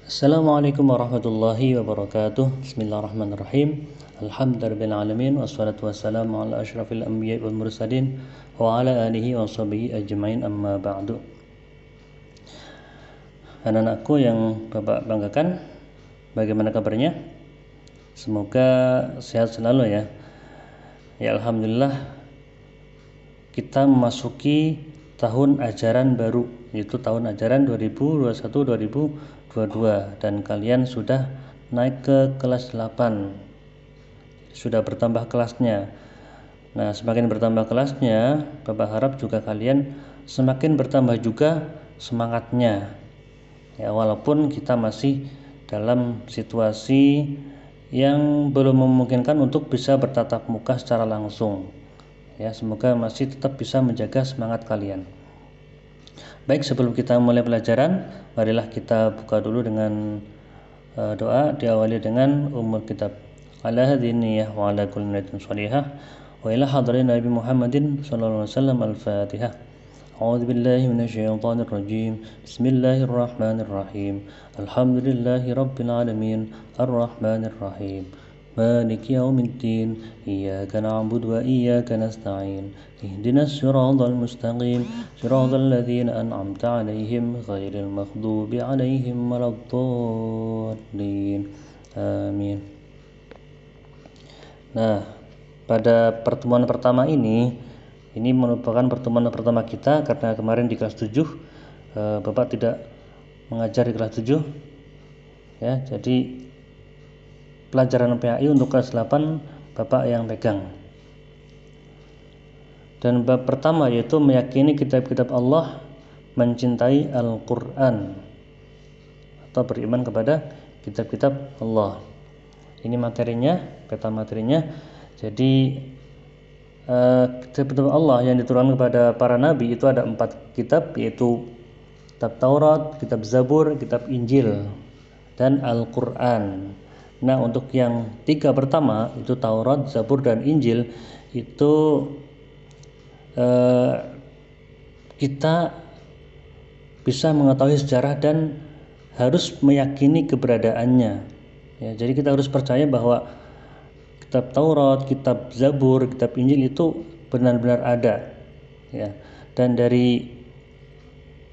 Assalamualaikum warahmatullahi wabarakatuh. Bismillahirrahmanirrahim. Alhamdulillahirrahmanirrahim. Wassalatu wassalamu ala ashrafil anbiya wal mursalin wa ala alihi wa sahbihi ajmain, amma ba'du. Anak-anakku yang Bapak banggakan, bagaimana kabarnya? Semoga sehat selalu ya. Ya alhamdulillah, kita memasuki tahun ajaran baru, yaitu tahun ajaran 2021-2022, dan kalian sudah naik ke kelas 8, sudah bertambah kelasnya. Nah, semakin bertambah kelasnya, Bapak harap juga kalian semakin bertambah juga semangatnya ya, walaupun kita masih dalam situasi yang belum memungkinkan untuk bisa bertatap muka secara langsung ya. Semoga masih tetap bisa menjaga semangat kalian. Baik, sebelum kita mulai pelajaran, marilah kita buka dulu dengan doa, diawali dengan umul kitab. Ala hadhihi wa ala kulli niyatin shalihah wa ila hadirin Nabi Muhammadin sallallahu alaihi wasallam. Al-Fatihah. A'udzu billahi minasyaitonir rajim. Bismillahirrahmanirrahim. Alhamdulillahi rabbil alamin. Arrahmanir rahim. مالك يوم الدين إياك نعبد وإياك نستعين اهدنا الصراط المستقيم صراط الذين أنعمت عليهم غير المغضوب عليهم ولا الضالين آمين. Nah, pada pertemuan pertama ini merupakan pertemuan pertama kita karena kemarin di kelas 7 Bapak tidak mengajar di kelas 7 ya, jadi pelajaran PAI untuk kelas 8 Bapak yang pegang. Dan bab pertama yaitu meyakini kitab-kitab Allah, mencintai Al-Quran atau beriman kepada kitab-kitab Allah. Ini materinya, peta materinya. Jadi kitab-kitab Allah yang diturunkan kepada para nabi itu ada 4 kitab, yaitu kitab Taurat, kitab Zabur, kitab Injil, dan Al-Quran. Nah, untuk yang 3 pertama itu Taurat, Zabur, dan Injil itu kita bisa mengetahui sejarah dan harus meyakini keberadaannya ya. Jadi kita harus percaya bahwa kitab Taurat, kitab Zabur, kitab Injil itu benar-benar ada ya. Dan dari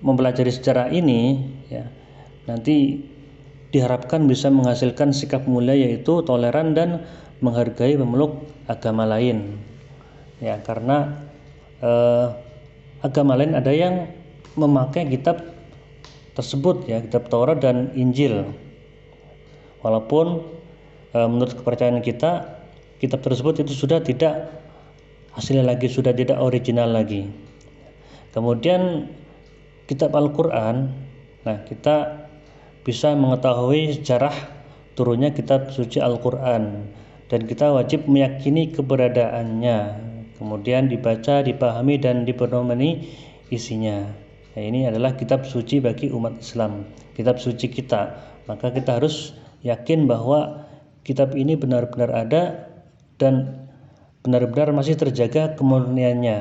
mempelajari sejarah ini ya, nanti diharapkan bisa menghasilkan sikap mulia, yaitu toleran dan menghargai pemeluk agama lain ya, karena agama lain ada yang memakai kitab tersebut ya, kitab Taurat dan Injil, walaupun menurut kepercayaan kita kitab tersebut itu sudah tidak asli lagi, sudah tidak original lagi. Kemudian kitab Al-Quran, nah kita bisa mengetahui sejarah turunnya kitab suci Al-Quran, dan kita wajib meyakini keberadaannya, kemudian dibaca, dipahami, dan dipedomani isinya. Nah, ini adalah kitab suci bagi umat Islam, kitab suci kita. Maka kita harus yakin bahwa kitab ini benar-benar ada dan benar-benar masih terjaga kemurniannya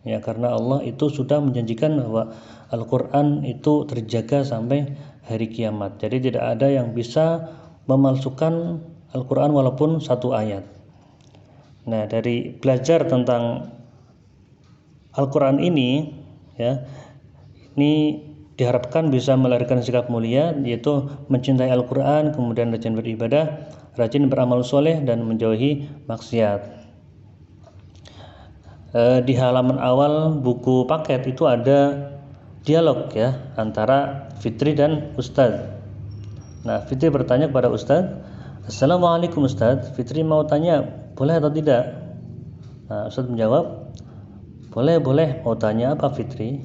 ya, karena Allah itu sudah menjanjikan bahwa Al-Quran itu terjaga sampai hari kiamat. Jadi tidak ada yang bisa memalsukan Al-Quran walaupun 1 ayat. Nah, dari belajar tentang Al-Quran ini ya, ini diharapkan bisa melahirkan sikap mulia, yaitu mencintai Al-Quran, kemudian rajin beribadah, rajin beramal soleh, dan menjauhi maksiat. Di halaman awal buku paket itu ada dialog ya antara Fitri dan Ustadz. Nah, Fitri bertanya kepada Ustadz, Assalamualaikum Ustadz. Fitri mau tanya, boleh atau tidak? Nah, Ustadz menjawab, boleh. Mau tanya apa Fitri?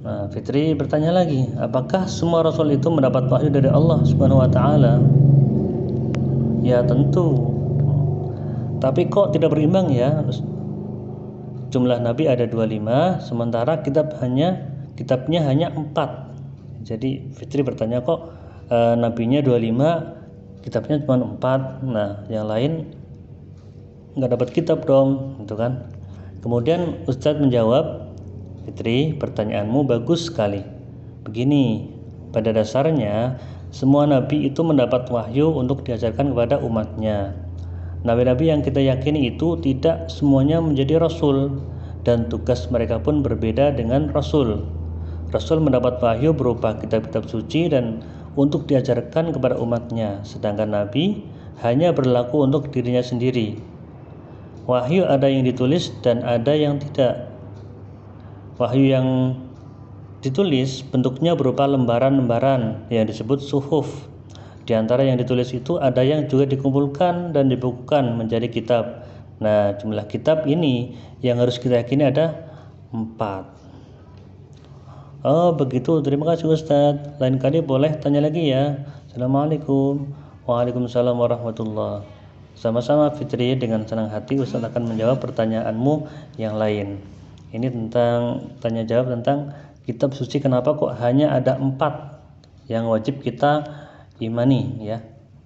Nah, Fitri bertanya lagi, apakah semua Rasul itu mendapat wahyu dari Allah Subhanahu wa Ta'ala? Ya tentu. Tapi kok tidak berimbang ya? Jumlah Nabi ada 25, sementara kitabnya hanya 4. Jadi Fitri bertanya, kok nabinya 25, kitabnya cuma 4. Nah, yang lain nggak dapat kitab dong, gitu kan? Kemudian Ustadz menjawab, Fitri, pertanyaanmu bagus sekali. Begini, Pada dasarnya, semua nabi itu mendapat wahyu untuk diajarkan kepada umatnya. Nabi-nabi yang kita yakini itu tidak semuanya menjadi rasul, dan tugas mereka pun berbeda dengan rasul. Rasul mendapat wahyu berupa kitab-kitab suci dan untuk diajarkan kepada umatnya, sedangkan nabi hanya berlaku untuk dirinya sendiri. Wahyu ada yang ditulis dan ada yang tidak. Wahyu yang ditulis bentuknya berupa lembaran-lembaran yang disebut suhuf. Di antara yang ditulis itu ada yang juga dikumpulkan dan dibukukan menjadi kitab. Nah, jumlah kitab ini yang harus kita yakini ada 4. Oh begitu, terima kasih Ustadz. Lain kali boleh tanya lagi ya. Assalamualaikum. Waalaikumsalam warahmatullahi. Sama-sama Fitri, dengan senang hati Ustadz akan menjawab pertanyaanmu yang lain. Ini tentang tanya jawab tentang kitab suci, kenapa kok hanya ada 4 yang wajib kita imani ya.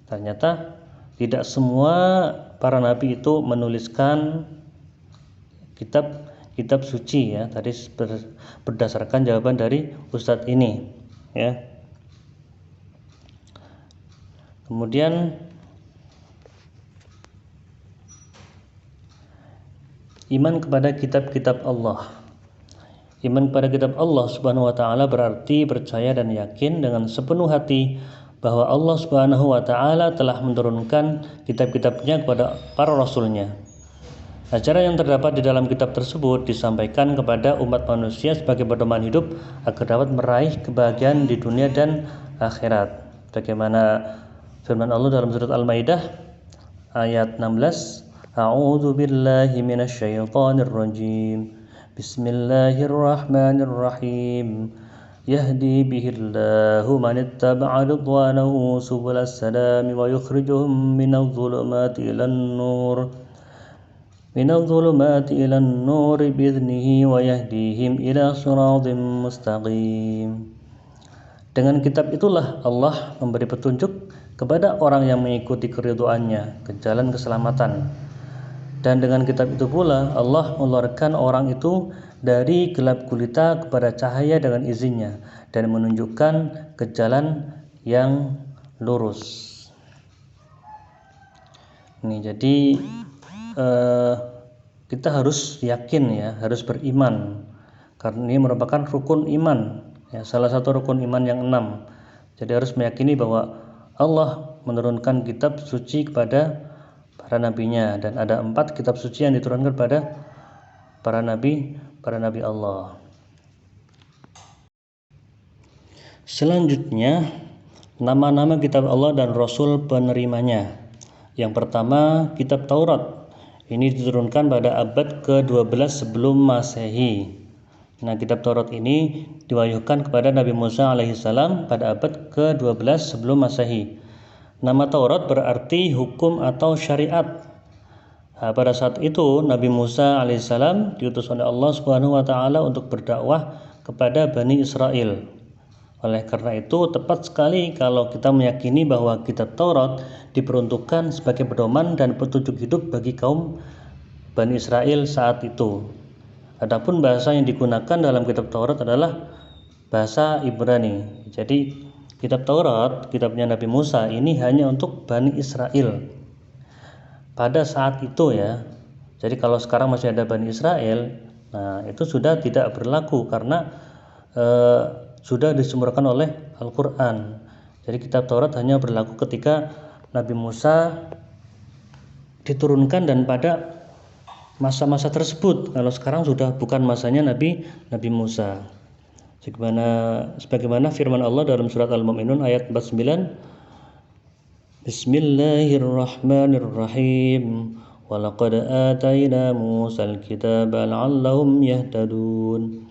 Ternyata tidak semua para nabi itu menuliskan kitab suci ya. Tadi berdasarkan jawaban dari Ustadz ini ya. Kemudian iman kepada kitab-kitab Allah. Iman kepada kitab Allah Subhanahu wa taala berarti percaya dan yakin dengan sepenuh hati bahwa Allah Subhanahu wa taala telah menurunkan kitab-kitabnya kepada para rasulnya. Ajaran yang terdapat di dalam kitab tersebut disampaikan kepada umat manusia sebagai pedoman hidup agar dapat meraih kebahagiaan di dunia dan akhirat. Bagaimana firman Allah dalam surat Al-Maidah ayat 16, A'udzu billahi minasyaitonir rajim. Bismillahirrahmanirrahim. Yahdi bihillahu man ittaba'a ridwanahu subulas salami wa yukhrijuhum minadh dhulumati ilan nur. Minadh dhulumati ilan nur bi'idhnihi wa yahdihim ila siratim mustaqim. Dengan kitab itulah Allah memberi petunjuk kepada orang yang mengikuti keridhoannya ke jalan keselamatan. Dan dengan kitab itu pula Allah mengeluarkan orang itu dari gelap gulita kepada cahaya dengan izinnya dan menunjukkan ke jalan yang lurus. Ini jadi kita harus yakin ya, harus beriman karena ini merupakan rukun iman ya, salah satu rukun iman yang 6. Jadi harus meyakini bahwa Allah menurunkan kitab suci kepada para nabinya, dan ada 4 kitab suci yang diturunkan kepada para nabi Allah. Selanjutnya, nama-nama kitab Allah dan rasul penerimanya. Yang pertama, kitab Taurat. Ini diturunkan pada abad ke-12 sebelum Masehi. Nah, kitab Taurat ini diwahyukan kepada Nabi Musa alaihissalam pada abad ke-12 sebelum Masehi. Nama Taurat berarti hukum atau syariat. Nah, pada saat itu Nabi Musa alaihissalam diutus oleh Allah Subhanahu wa taala untuk berdakwah kepada Bani Israel. Oleh karena itu tepat sekali kalau kita meyakini bahwa kitab Taurat diperuntukkan sebagai pedoman dan petunjuk hidup bagi kaum Bani Israel saat itu. Adapun bahasa yang digunakan dalam kitab Taurat adalah bahasa Ibrani. Jadi kitab Taurat, kitabnya Nabi Musa ini hanya untuk Bani Israel pada saat itu ya. Jadi kalau sekarang masih ada Bani Israel, nah itu sudah tidak berlaku karena sudah disumberkan oleh Al-Quran. Jadi kitab Taurat hanya berlaku ketika Nabi Musa diturunkan dan pada masa-masa tersebut. Kalau sekarang sudah bukan masanya Nabi Musa. Sebagaimana firman Allah dalam surat Al-Mu'minun ayat 49, Bismillahirrahmanirrahim. Walaqad atayna Musal kitaba la'allahum yahtadun.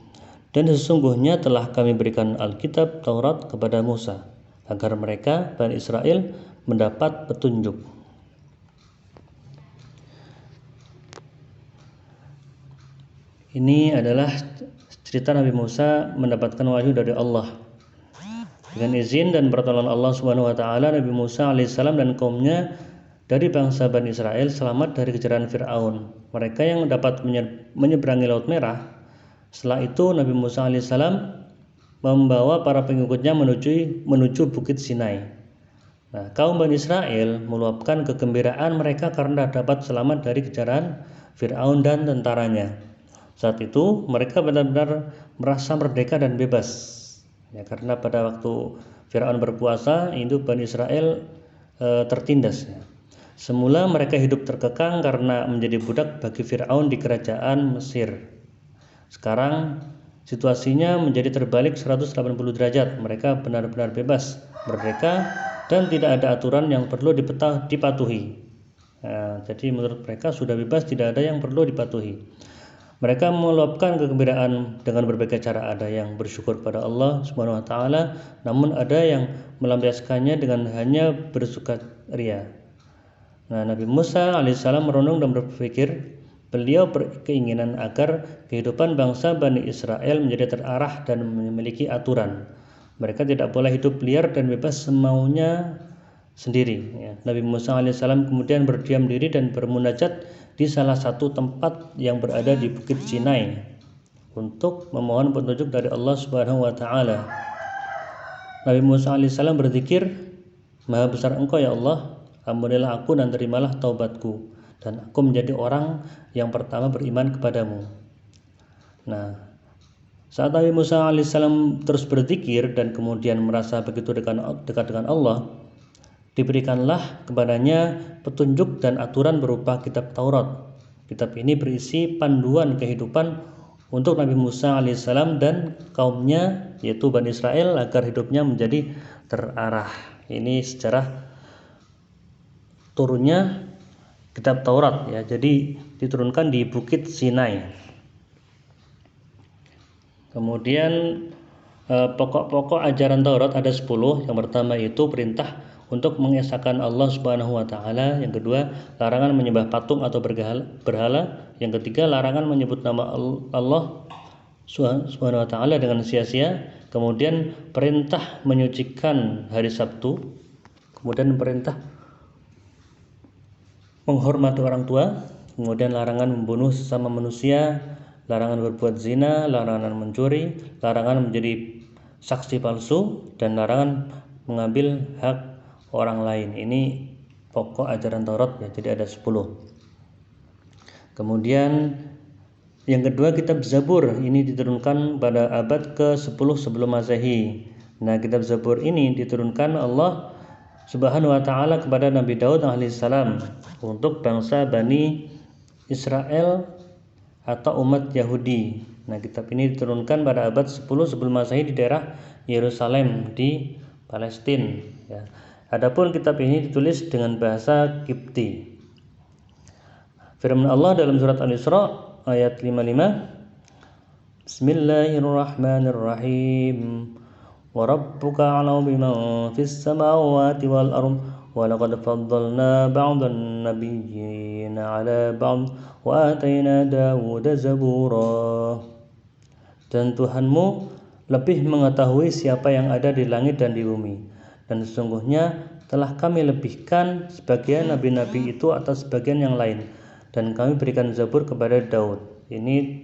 Dan sesungguhnya telah kami berikan Alkitab Taurat kepada Musa agar mereka Bani Israel mendapat petunjuk. Ini adalah cerita Nabi Musa mendapatkan wahyu dari Allah. Dengan izin dan pertolongan Allah Subhanahu wa taala, Nabi Musa alaihissalam dan kaumnya dari bangsa Bani Israel selamat dari kejaran Fir'aun. Mereka yang dapat menyeberangi Laut Merah. Setelah itu Nabi Musa alaihissalam membawa para pengikutnya menuju Bukit Sinai. Nah, kaum Bani Israel meluapkan kegembiraan mereka karena dapat selamat dari kejaran Fir'aun dan tentaranya. Saat itu mereka benar-benar merasa merdeka dan bebas. Ya, karena pada waktu Fir'aun berkuasa, hidup Bani Israel tertindas. Ya. Semula mereka hidup terkekang karena menjadi budak bagi Fir'aun di kerajaan Mesir. Sekarang situasinya menjadi terbalik 180 derajat. Mereka benar-benar bebas, merdeka, dan tidak ada aturan yang perlu dipatuhi. Nah, jadi menurut mereka sudah bebas, tidak ada yang perlu dipatuhi. Mereka meluapkan kegembiraan dengan berbagai cara. Ada yang bersyukur kepada Allah Subhanahu wa taala, namun ada yang melampiaskannya dengan hanya bersukaria. Nah, Nabi Musa alaihissalam merenung dan berpikir. Beliau berkeinginan agar kehidupan bangsa Bani Israel menjadi terarah dan memiliki aturan. Mereka tidak boleh hidup liar dan bebas semaunya sendiri. Ya. Nabi Musa alaihissalam kemudian berdiam diri dan bermunajat di salah satu tempat yang berada di Bukit Sinai untuk memohon petunjuk dari Allah Subhanahu wa taala. Nabi Musa alaihissalam berzikir, "Maha besar Engkau ya Allah, ampunilah aku dan terimalah taubatku, dan aku menjadi orang yang pertama beriman kepadamu." Nah, saat Nabi Musa alaihissalam terus berzikir dan kemudian merasa begitu dekat dengan Allah, diberikanlah kepadanya petunjuk dan aturan berupa kitab Taurat. Kitab ini berisi panduan kehidupan untuk Nabi Musa alaihissalam dan kaumnya, yaitu Bani Israel, agar hidupnya menjadi terarah. Ini sejarah turunnya kitab Taurat, ya. Jadi diturunkan di Bukit Sinai. Kemudian pokok-pokok ajaran Taurat ada 10. Yang pertama itu perintah untuk mengesahkan Allah Subhanahu wa taala. Yang kedua, larangan menyembah patung atau berhala. Yang ketiga, larangan menyebut nama Allah Subhanahu wa taala dengan sia-sia. Kemudian perintah menyucikan hari Sabtu. Kemudian perintah menghormati orang tua, kemudian larangan membunuh sesama manusia, larangan berbuat zina, larangan mencuri, larangan menjadi saksi palsu, dan larangan mengambil hak orang lain. Ini pokok ajaran Taurat, ya, jadi ada 10. Kemudian yang kedua, kitab Zabur. Ini diturunkan pada abad ke-10 sebelum Masehi. Nah, kitab Zabur ini diturunkan Allah Subhanahu wa taala kepada Nabi Daud alaihissalam untuk bangsa Bani Israel atau umat Yahudi. Nah, kitab ini diturunkan pada abad 10 sebelum Masehi di daerah Yerusalem di Palestina, ya. Adapun kitab ini ditulis dengan bahasa Kipti. Firman Allah dalam surat Al-Isra ayat 55, Bismillahirrahmanirrahim. Wa rabbuka a'lamu biman fis samawati wal ardh wa laqad faddalna ba'dan nabiyyina 'ala ba'd wa atayna Dawuda zabura. Dan Tuhanmu lebih mengetahui siapa yang ada di langit dan di bumi, dan sesungguhnya telah kami lebihkan sebagian nabi-nabi itu atas sebagian yang lain, dan kami berikan Zabur kepada Daud. Ini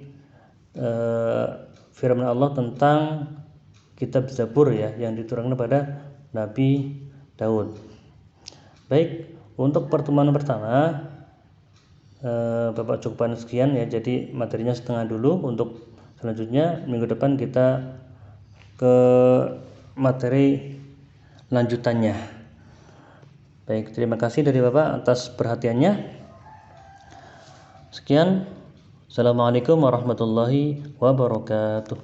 firman Allah tentang kitab Zabur, ya, yang diturunkan kepada Nabi Daud. Baik, untuk pertemuan pertama Bapak cukupkan sekian, ya. Jadi materinya setengah dulu. Untuk selanjutnya minggu depan kita ke materi lanjutannya. Baik, terima kasih dari Bapak atas perhatiannya. Sekian. Assalamualaikum warahmatullahi wabarakatuh.